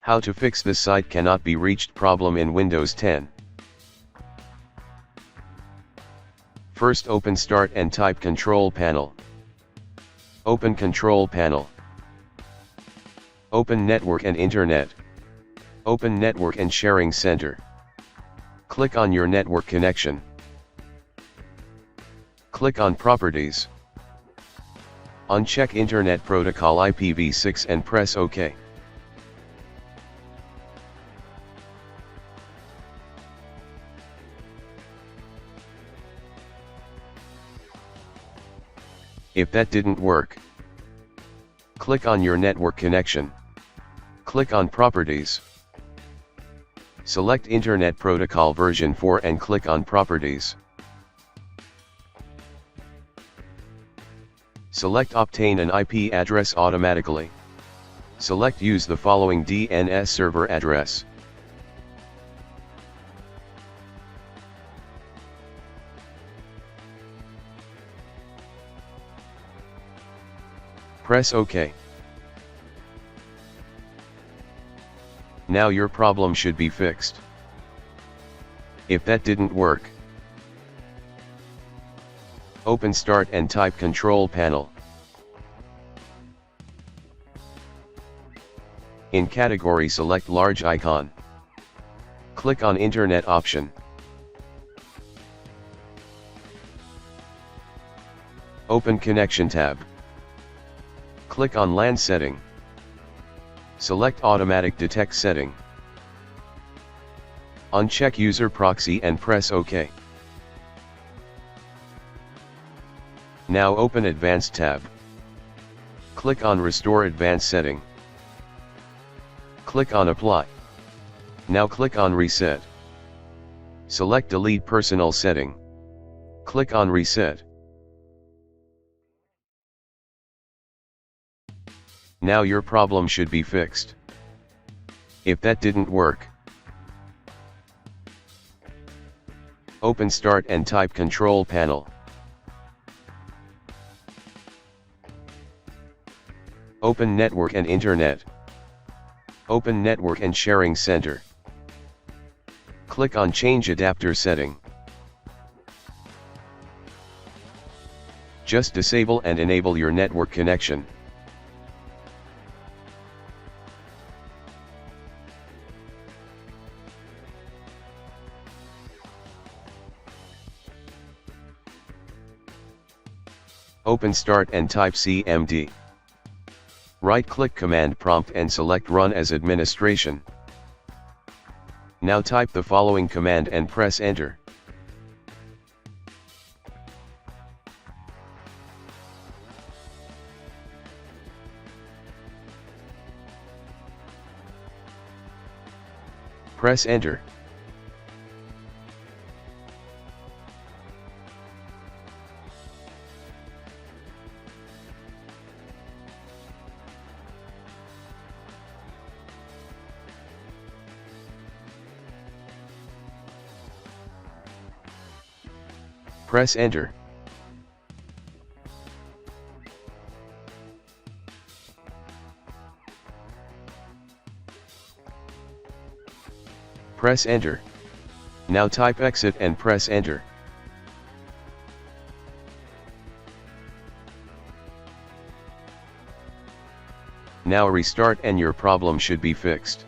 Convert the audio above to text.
How to fix this site cannot be reached problem in Windows 10. First open Start and type Control Panel. Open Control Panel. Open Network and Internet. Open Network and Sharing Center. Click on your network connection. Click on Properties. Uncheck Internet Protocol IPv6 and press OK. If that didn't work, click on your network connection. Click on Properties. Select Internet Protocol version 4 and click on Properties. Select Obtain an IP address automatically. Select Use the following DNS server address. Press OK. Now your problem should be fixed. If that didn't work, open Start and type Control Panel. In category, select Large icon. Click on Internet option. Open Connection tab. Click on LAN setting. Select Automatic Detect setting. Uncheck User Proxy and press OK. Now open Advanced tab. Click on Restore Advanced setting. Click on Apply. Now click on Reset. Select Delete Personal setting. Click on Reset. Now your problem should be fixed. If that didn't work, open Start and type Control Panel. Open Network and Internet. Open Network and Sharing Center. Click on Change Adapter setting. Just disable and enable your network connection. Open Start and type CMD. Right-click Command Prompt and select Run as Administration. Now type the following command and press Enter. Press Enter. Press Enter. Press Enter. Now type Exit and press Enter. Now restart and your problem should be fixed.